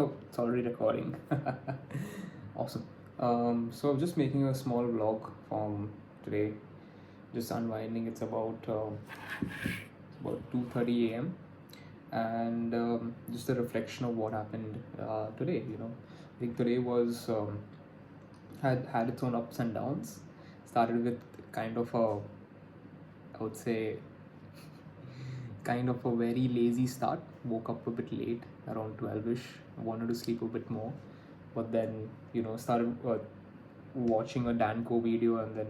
Oh, it's already recording. Awesome. So I'm just making a small vlog from today, just unwinding. It's about 2:30 a.m. and just a reflection of what happened today. I think today was had its own ups and downs. Started with kind of a, I would say, kind of a very lazy start. Woke up a bit late, around 12ish. Wanted to sleep a bit more, but then started watching a Danco video, and then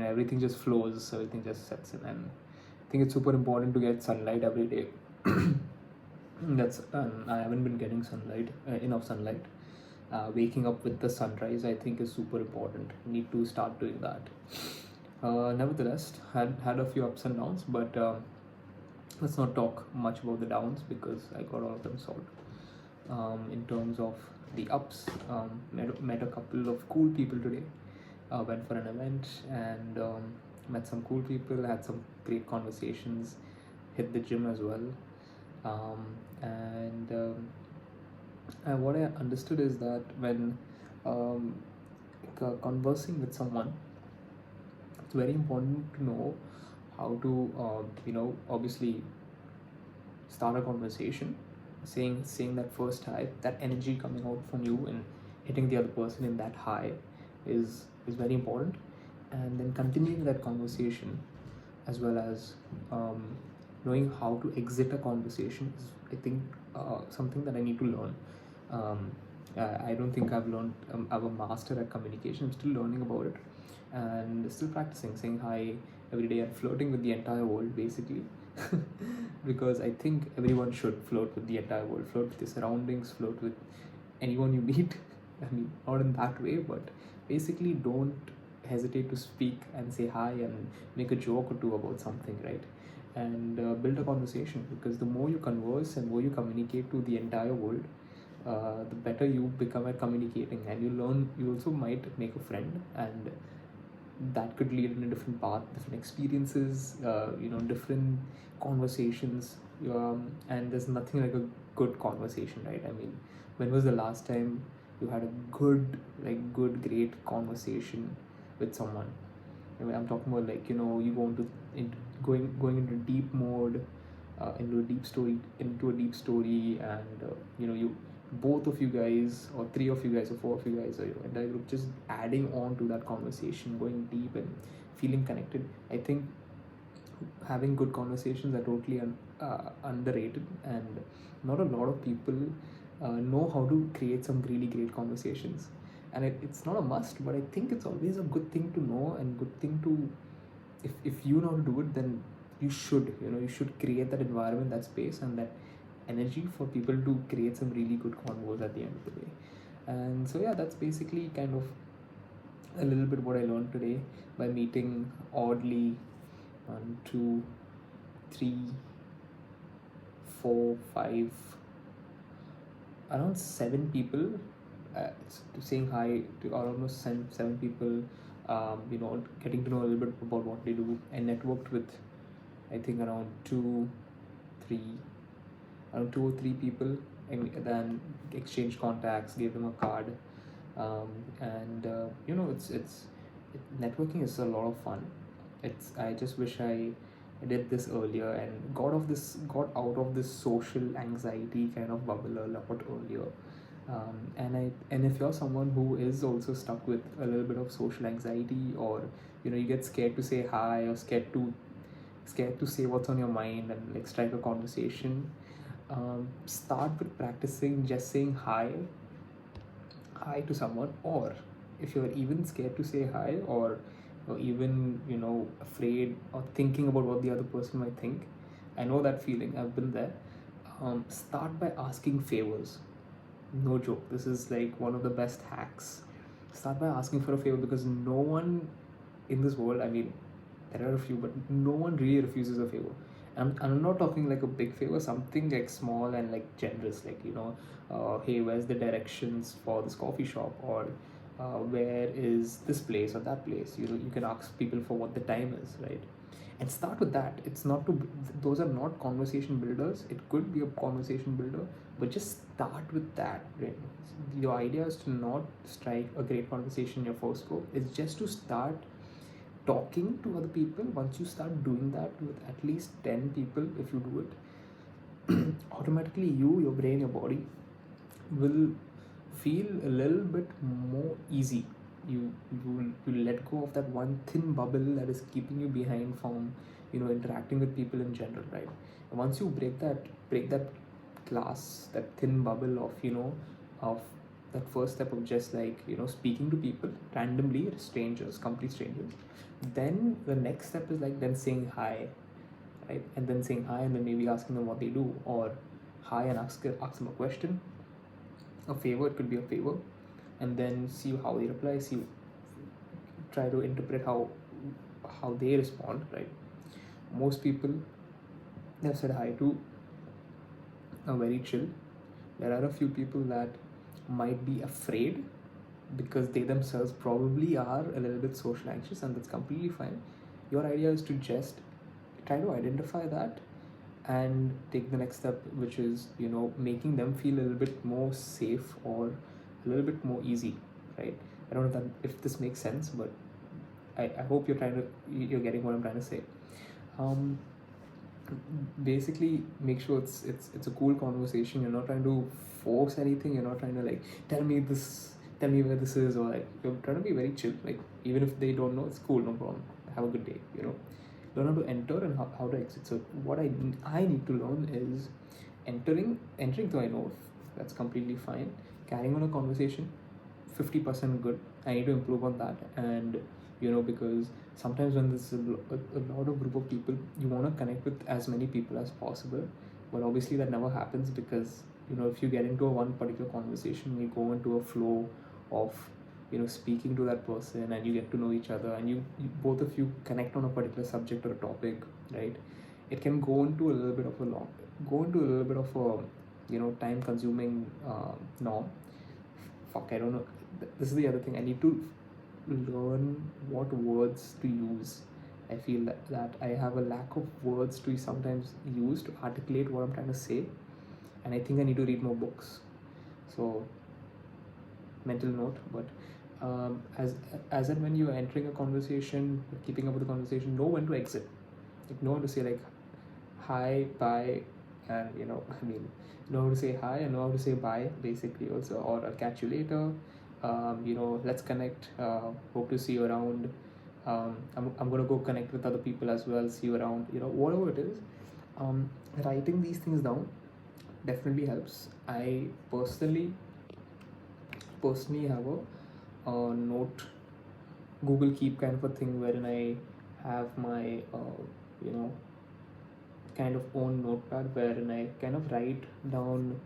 everything just flows, everything just sets in. And I think it's super important to get sunlight every day. That's I haven't been getting enough sunlight. Waking up with the sunrise, I think, is super important. Need to start doing that. Nevertheless, had a few ups and downs, but let's not talk much about the downs because I got all of them solved. In terms of the ups, met a couple of cool people today. Went for an event and met some cool people, had some great conversations, hit the gym as well. And what I understood is that when um, conversing with someone, it's very important to know how to, obviously start a conversation, saying that first hi, that energy coming out from you and hitting the other person in that high is very important, and then continuing that conversation, as well as um, knowing how to exit a conversation is, I think, something that I need to learn. I don't think I've learned. I'm a master at communication. I'm still learning about it, and still practicing saying hi every day and flirting with the entire world, basically. Because I think everyone should flirt with the entire world, flirt with your surroundings, flirt with anyone you meet. I mean, not in that way, but basically don't hesitate to speak and say hi and make a joke or two about something, right? And build a conversation, because the more you converse and more you communicate to the entire world, the better you become at communicating, and you learn. You also might make a friend, and that could lead in a different path, different experiences, different conversations. And there's nothing like a good conversation, right? I mean, when was the last time you had a great conversation with someone? I mean, I'm talking about, like, you go going into deep mode, into a deep story, and you, both of you guys, or three of you guys, or four of you guys, or your entire group, just adding on to that conversation, going deep and feeling connected. I think having good conversations are totally underrated, and not a lot of people know how to create some really great conversations. And it's not a must, but I think it's always a good thing to know, and good thing to, if you know how to do it, then you should create that environment, that space, and that energy for people to create some really good convos at the end of the day. And so, yeah, that's basically kind of a little bit what I learned today by meeting oddly 1, 2, 3, 4, 5, around 7 people, saying hi to almost seven people, getting to know a little bit about what they do, and networked with, I think, three, around 2 or 3 people, and then exchange contacts, gave them a card. And networking is a lot of fun. I just wish I did this earlier and got out of this social anxiety kind of bubble a lot earlier. And if you're someone who is also stuck with a little bit of social anxiety, or you get scared to say hi, or scared to say what's on your mind and like strike a conversation, start with practicing just saying hi to someone. Or if you're even scared to say hi, or even afraid or thinking about what the other person might think, I know that feeling, I've been there. Start by asking favors. No joke, this is like one of the best hacks. Start by asking for a favor, because no one in this world, I mean, there are a few, but no one really refuses a favor. I'm not talking like a big favor, something like small and like generous, like hey, where's the directions for this coffee shop, or where is this place or that place. You can ask people for what the time is, right? and start with that. It's not to Those are not conversation builders. It could be a conversation builder, but just start with that, right? Your idea is to not strike a great conversation in your first go. It's just to start talking to other people. Once you start doing that with at least 10 people, if you do it, automatically your brain, your body will feel a little bit more easy. You let go of that one thin bubble that is keeping you behind from interacting with people in general, right? And once you break that glass, that thin bubble of of that first step of just like speaking to people randomly, strangers, complete strangers, then the next step is like then saying hi, right? And then saying hi and then maybe asking them what they do, or hi and ask them a question, a favor. It could be a favor, and then see how they reply. Try to interpret how they respond, right? Most people have said hi to are very chill. There are a few people that might be afraid because they themselves probably are a little bit social anxious, and that's completely fine. Your idea is to just try to identify that and take the next step, which is making them feel a little bit more safe or a little bit more easy, right? I don't know if this makes sense, but I hope you're getting what I'm trying to say. um, Basically make sure it's a cool conversation. You're not trying to force anything. You're not trying to like tell me where this is, or like you're trying to be very chill. Like even if they don't know, it's cool, no problem, have a good day. Learn how to enter and how to exit. So what I need to learn is entering, though I know that's completely fine. Carrying on a conversation, 50% good. I need to improve on that. And because sometimes when there's a lot of group of people, you want to connect with as many people as possible, but obviously that never happens because if you get into a one particular conversation, you go into a flow of speaking to that person, and you get to know each other, and you both of you connect on a particular subject or a topic, right? It can go into a little bit of a long go into a little bit of a time consuming norm. Fuck, I don't know. This is the other thing. I need to learn what words to use. I feel that I have a lack of words to sometimes use to articulate what I'm trying to say, and I think I need to read more books. So, mental note. But as and when you're entering a conversation, keeping up with the conversation, know when to exit. Like know when to say like hi, bye, and I mean, know how to say hi and know how to say bye, basically, also, or I'll catch you later. Let's connect. Hope to see you around. I'm gonna go connect with other people as well. See you around. Whatever it is. Writing these things down definitely helps. I personally have a note, Google Keep kind of a thing, wherein I have my you know kind of own notepad wherein I kind of write down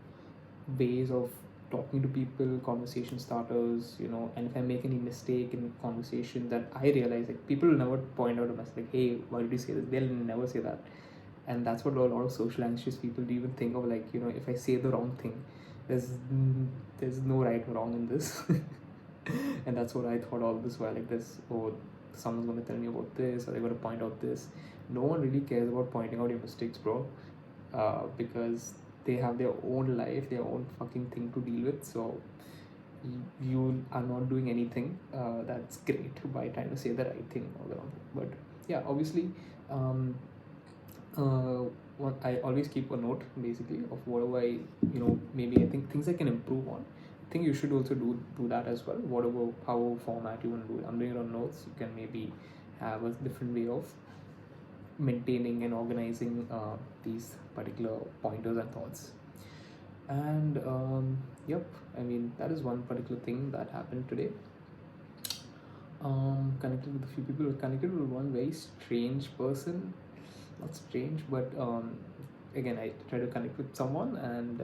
ways of talking to people, conversation starters, and if I make any mistake in conversation that I realize, like, people will never point out a mistake, like, hey, why did you say this? They'll never say that. And that's what a lot of social anxious people do even think of, like, if I say the wrong thing, there's there's no right or wrong in this. And that's what I thought all this while, like, this, oh, someone's going to tell me about this, or they're going to point out this. No one really cares about pointing out your mistakes, bro, because they have their own life, their own fucking thing to deal with. So you are not doing anything that's great by trying to say the right thing or the wrong thing. But yeah, obviously, um, uh, I always keep a note, basically, of whatever maybe I think things I can improve on. I think you should also do that as well. Whatever, however format you want to do it. I'm doing it on notes. You can maybe have a different way of maintaining and organizing these particular pointers and thoughts. And yep, I mean, that is one particular thing that happened today. Connected with a few people, connected with one very strange person. Not strange, but again, I try to connect with someone, and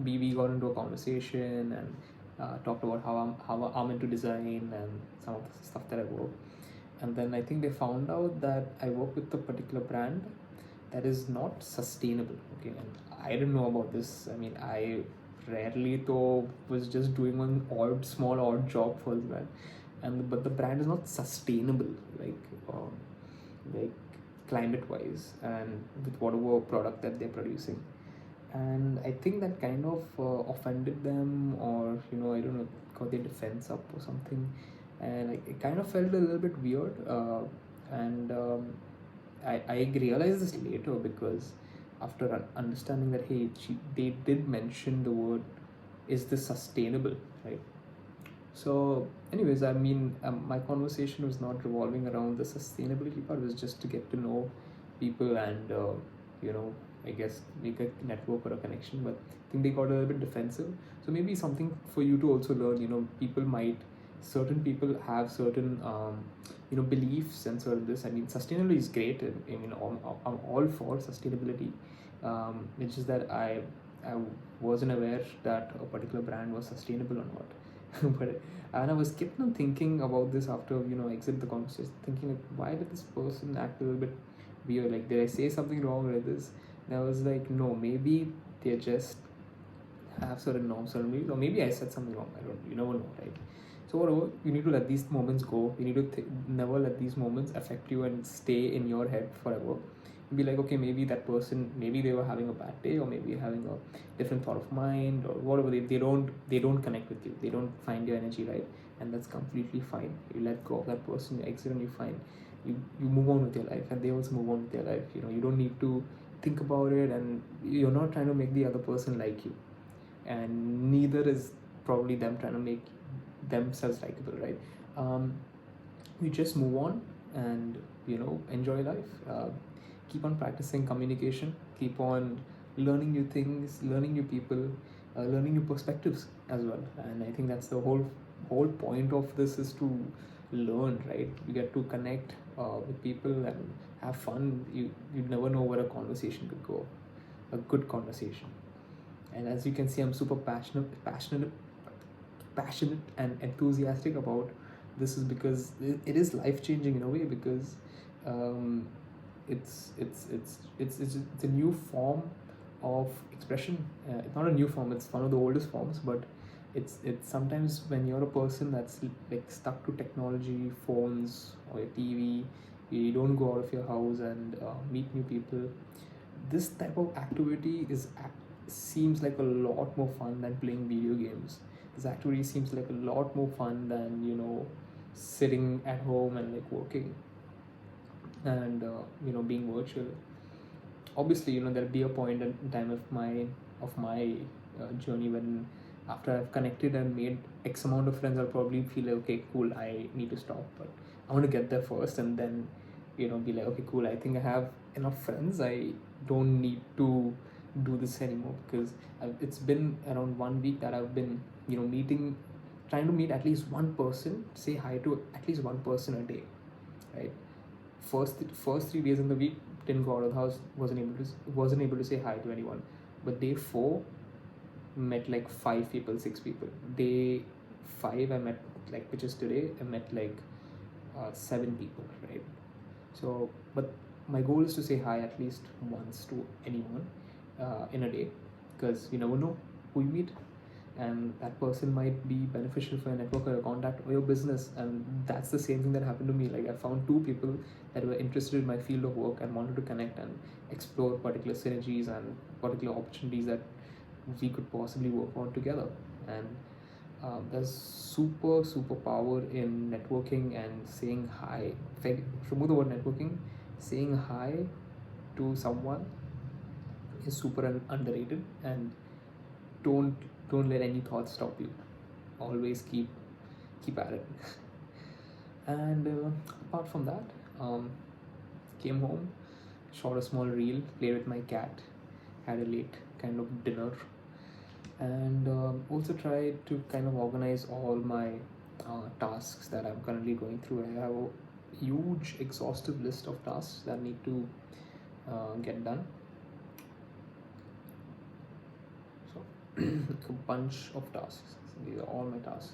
we got into a conversation and talked about how I'm into design and some of the stuff that I work. And then I think they found out that I work with a particular brand that is not sustainable. Okay, and I didn't know about this. I mean, I rarely though was just doing one small odd job for the brand, and but the brand is not sustainable, like climate wise and with whatever product that they're producing. And I think that kind of offended them, or I don't know, got their defense up or something. And it kind of felt a little bit weird. And I realized this later, because after understanding that, hey, they did mention the word, is this sustainable, right? So, anyways, I mean, my conversation was not revolving around the sustainability part. It was just to get to know people and, you know, I guess make a network or a connection. But I think they got a little bit defensive. So maybe something for you to also learn. Certain people have certain, beliefs and certain this. I mean, sustainability is great. I'm all for sustainability. It's just that I wasn't aware that a particular brand was sustainable or not. But and I was kept on thinking about this after exit the conversation, thinking like, why did this person act a little bit weird? Like, did I say something wrong with this? And I was like, no, maybe they just have certain norms, certain beliefs, or maybe I said something wrong. I don't. You never know, right? So whatever, you need to let these moments go. You need to never let these moments affect you and stay in your head forever. Be like, okay, maybe that person, maybe they were having a bad day, or maybe having a different thought of mind, or whatever. They don't connect with you. They don't find your energy right, and that's completely fine. You let go of that person, you exit, and you find you move on with your life, and they also move on with their life. You don't need to think about it, and you're not trying to make the other person like you, and neither is probably them trying to make themselves likable, right? You just move on and enjoy life. Keep on practicing communication, keep on learning new things, learning new people, learning new perspectives as well. And I think that's the whole point of this, is to learn, right? You get to connect with people and have fun. You never know where a conversation could go, a good conversation. And as you can see, I'm super passionate and enthusiastic about this, is because it is life changing in a way, because um, it's a new form of expression. It's not a new form, it's one of the oldest forms, but it's sometimes when you're a person that's like stuck to technology, phones, or your TV, you don't go out of your house and meet new people. This type of activity seems like a lot more fun than playing video games. This activity seems like a lot more fun than sitting at home and like working and being virtual. Obviously, there'll be a point in time of my journey when, after I've connected and made X amount of friends, I'll probably feel like, okay, cool, I need to stop. But I want to get there first, and then be like, okay, cool, I think I have enough friends. I don't need to do this anymore, because it's been around 1 week that I've been trying to meet at least one person, say hi to at least one person a day, right? First 3 days in the week, didn't go out of the house, wasn't able to say hi to anyone. But day 4, met like 5 people, 6 people. Day 5, I met, like, which is today, I met like 7 people, right? So, but my goal is to say hi at least once to anyone in a day, because you never know who you meet, and that person might be beneficial for your network or your contact or your business. And that's the same thing that happened to me. Like, I found 2 people that were interested in my field of work and wanted to connect and explore particular synergies and particular opportunities that we could possibly work on together. And there's super power in networking and saying hi. If I remove the word networking, saying hi to someone is super underrated. And don't don't let any thoughts stop you. Always keep at it. And apart from that, came home, shot a small reel, played with my cat, had a late kind of dinner, and also tried to kind of organize all my tasks that I'm currently going through. I have a huge exhaustive list of tasks that need to get done. So a bunch of tasks. These are all my tasks,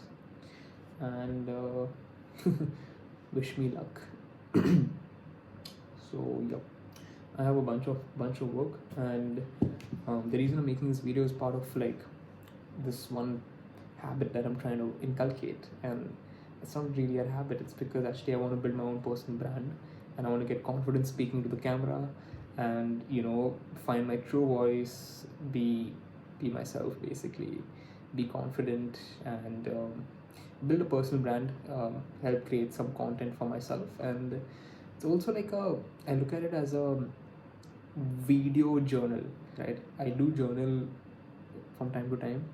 and wish me luck. So yep, I have a bunch of work, and the reason I'm making this video is part of like this one habit that I'm trying to inculcate. And it's not really a habit. It's because actually I want to build my own personal brand, and I want to get confident speaking to the camera, and find my true voice, be myself basically, be confident, and build a personal brand, help create some content for myself. And it's also like I look at it as a video journal, right? I do journal from time to time.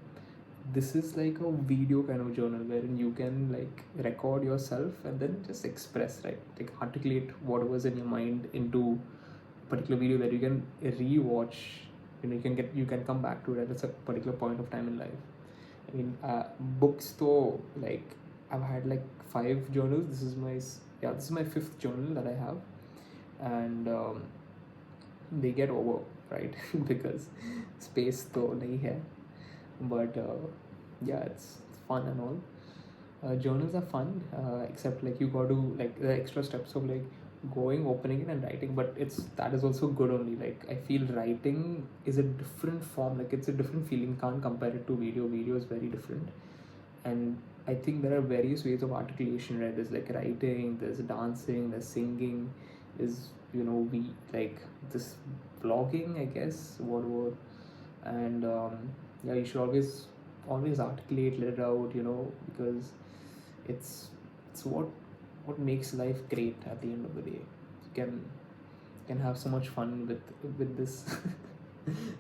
This is like a video kind of journal wherein you can like record yourself and then just express, right? Like articulate whatever's in your mind into a particular video that you can rewatch. You can come back to it at a particular point of time in life. I mean, books though, like I've had like 5 journals. This is my 5th journal that I have, and they get over, right? Because space though nahi hai. But yeah, it's fun and all. Journals are fun, except like you got to like the extra steps of like going, opening it, and writing. But that is also good only. Like I feel writing is a different form. Like it's a different feeling. Can't compare it to video. Video is very different, and I think there are various ways of articulation. Right? There's like writing. There's dancing. There's singing. Is we like this vlogging, I guess. Whatever, and yeah, you should always articulate, let it out, because it's it's what makes life great at the end of the day. You can have so much fun with this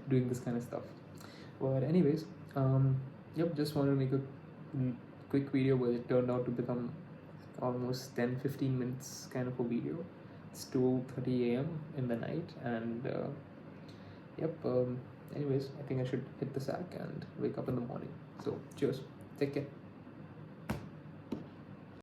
doing this kind of stuff. But anyways, yep, just wanted to make a quick video, but it turned out to become almost 10-15 minutes kind of a video. It's 2:30 a.m. in the night, and yep. Anyways, I think I should hit the sack and wake up in the morning. So cheers, take care.